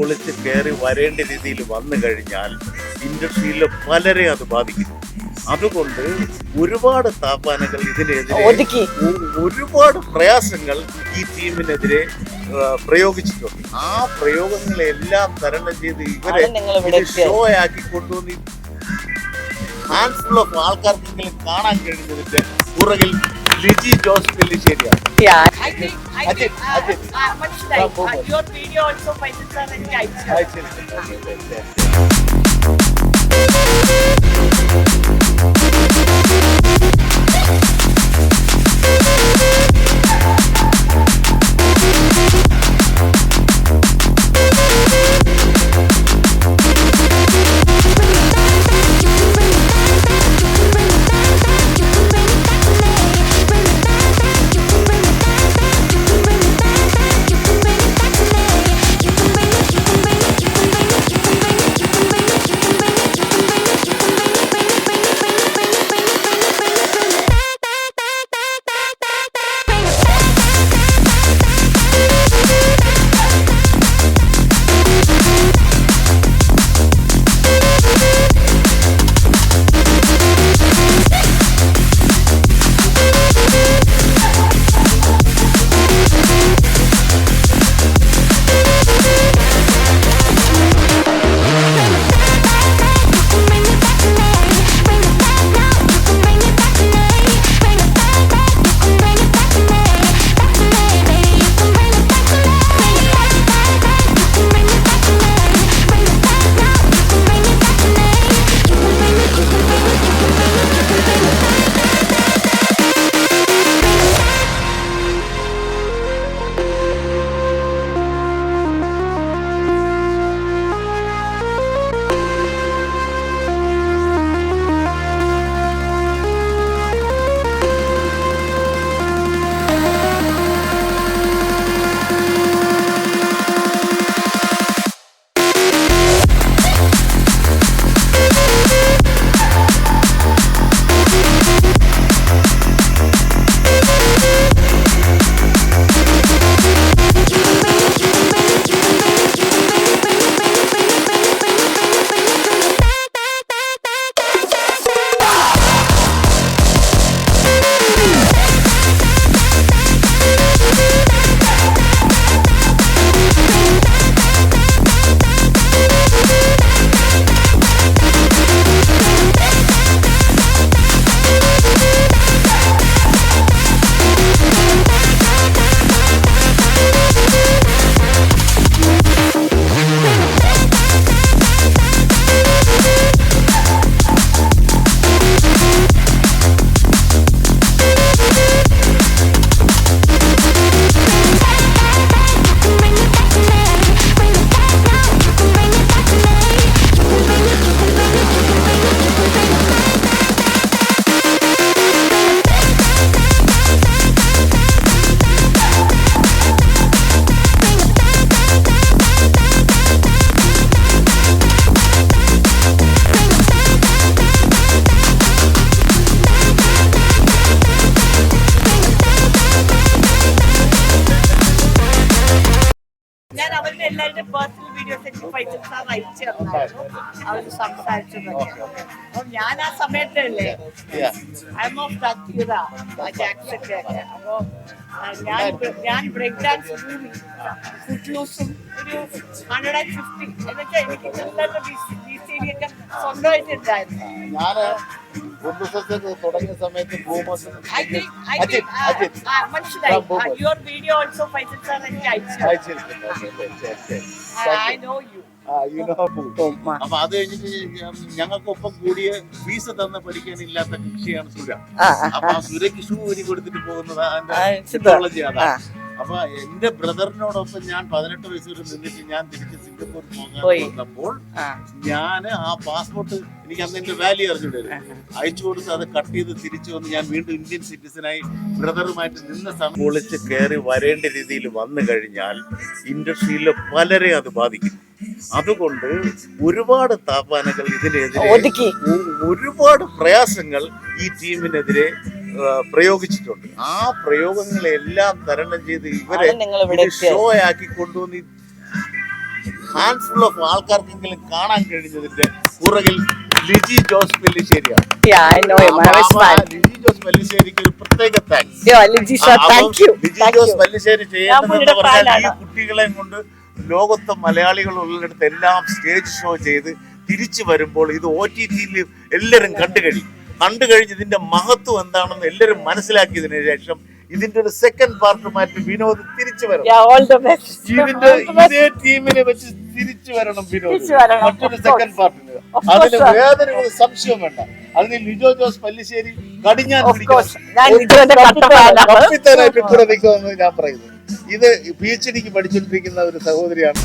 പൊളിച്ച് കയറി വരേണ്ട രീതിയിൽ വന്നു കഴിഞ്ഞാൽ ഇൻഡസ്ട്രിയിലെ പലരെ അത് ബാധിക്കും. അതുകൊണ്ട് ഒരുപാട് താപാനകൾ ഇതിനെതിരെ ഒരുപാട് പ്രയാസങ്ങൾ ഈ ടീമിനെതിരെ പ്രയോഗിച്ചിട്ടുണ്ട്. ആ പ്രയോഗങ്ങളെല്ലാം തരണം ചെയ്ത് ഇവരെ ഷോ ആക്കി കൊണ്ടുവന്ന് ഹാൻഡ്ഫുൾ ഓഫ് ആൾക്കാർക്കെങ്കിലും കാണാൻ കഴിഞ്ഞതിന്റെ പുറകിൽ ലിജി ജോസ് പെല്ലിശ്ശേരിയാണ്. എല്ലാവരുടെ പേഴ്സണൽ വീഡിയോസ് എനിക്ക് ഫൈസൽ സാർ അയച്ചു തന്നായിരുന്നു. അവർ സംസാരിച്ചതൊക്കെ. അപ്പം ഞാൻ ആ സമയത്തല്ലേ ഐ എം ഓഫ് ജാക്സന്റെ ഒക്കെ. അപ്പോ ഞാൻ ബ്രേക്ക് ഡാൻസ് മൂവി ഫുട്ലൂസും ഒരു 150 എന്നൊക്കെ എനിക്ക് ഒക്കെ സ്വന്തമായിട്ട് ഉണ്ടായിരുന്നു. തുടങ്ങിയ സമയത്ത് മനസ്സിലായി. Your video also Faisal sir എനിക്ക് അയച്ചു. I know you. അപ്പൊ അത് കഴിഞ്ഞിട്ട് ഞങ്ങൾക്കൊപ്പം കൂടിയ ഫീസ് തന്ന് പഠിക്കാനില്ലാത്ത കൃഷിയാണ് സുര. അപ്പൊ ആ സുരയ്ക്ക് ഷൂ ഊരി കൊടുത്തിട്ട് പോകുന്നത് ടെക്നോളജി അതാണ്. അപ്പൊ എന്റെ ബ്രദറിനോടൊപ്പം ഞാൻ 18 വയസ്സ് വരെ നിന്നിട്ട് ഞാൻ തിരിച്ച് സിംഗപ്പൂർ പോകാൻ വന്നപ്പോൾ ഞാൻ ആ പാസ്പോർട്ട് എനിക്ക് അന്ന് എന്റെ വാല്യൂ അറിഞ്ഞിട്ട് അയച്ചു കൊടുത്ത് അത് കട്ട് ചെയ്ത് തിരിച്ചു വന്ന് ഞാൻ വീണ്ടും ഇന്ത്യൻ സിറ്റിസനായി ബ്രദറുമായിട്ട് നിന്ന സമയം പൊളിച്ച് കയറി വരേണ്ട രീതിയിൽ വന്നു കഴിഞ്ഞാൽ ഇൻഡസ്ട്രിയിലെ പലരെ അത് ബാധിക്കും. അതുകൊണ്ട് ഒരുപാട് താപാനകൾ ഇതിനെതിരെ ഒരുപാട് പ്രയാസങ്ങൾ ഈ ടീമിനെതിരെ പ്രയോഗിച്ചിട്ടുണ്ട്. ആ പ്രയോഗങ്ങളെല്ലാം തരണം ചെയ്ത് ഇവരെ ഷോ ആക്കി കൊണ്ടുവന്ന് ഹാൻഡ്ഫുൾ ഓഫ് ആൾക്കാർക്കെങ്കിലും കാണാൻ കഴിഞ്ഞതിന്റെ പുറകിൽ Liji Jose പെല്ലിശ്ശേരിയാണ്. Yeah, I know him. I was fan. Liji Jose പെല്ലിശ്ശേരിക്ക് ഒരു പ്രത്യേക thanks. Yeah, Liji sir, thank you. Liji Jose Pellissery ചെയ്യുന്നതെന്ന് പറഞ്ഞാൽ ഈ കുട്ടികളെ കൊണ്ട് ലോകത്തെ മലയാളികൾ ഉള്ളിടത്ത് എല്ലാം സ്റ്റേജ് ഷോ ചെയ്ത് തിരിച്ചു വരുമ്പോൾ ഇത് OTT-യിൽ എല്ലാവരും കണ്ടു കഴിഞ്ഞ് ഇതിന്റെ മഹത്വം എന്താണെന്ന് എല്ലാവരും മനസ്സിലാക്കിയതിനു ശേഷം ഇതിന്റെ ഒരു സെക്കൻഡ് പാർട്ടുമായിട്ട് വിനോദ് തിരിച്ചു വരണം. Yeah, all the best. ഇതിന്റെ ഇതേ ടീമിനെ വെച്ച് തിരിച്ചു വരണം വിനോദ് മറ്റൊരു സെക്കൻഡ് പാർട്ടിന്. അതിന് വേറൊരു സംശയം വേണ്ട. അതിന് ലിജോ ജോസ് പല്ലിശ്ശേരി കടിഞ്ഞാൻ കപ്പിത്താനായിട്ട് കൂടെ നിൽക്കുമെന്ന് ഞാൻ പറയുന്നു. ഇത് PhDക്ക് പഠിച്ചുകൊണ്ടിരിക്കുന്ന ഒരു സഹോദരിയാണ്.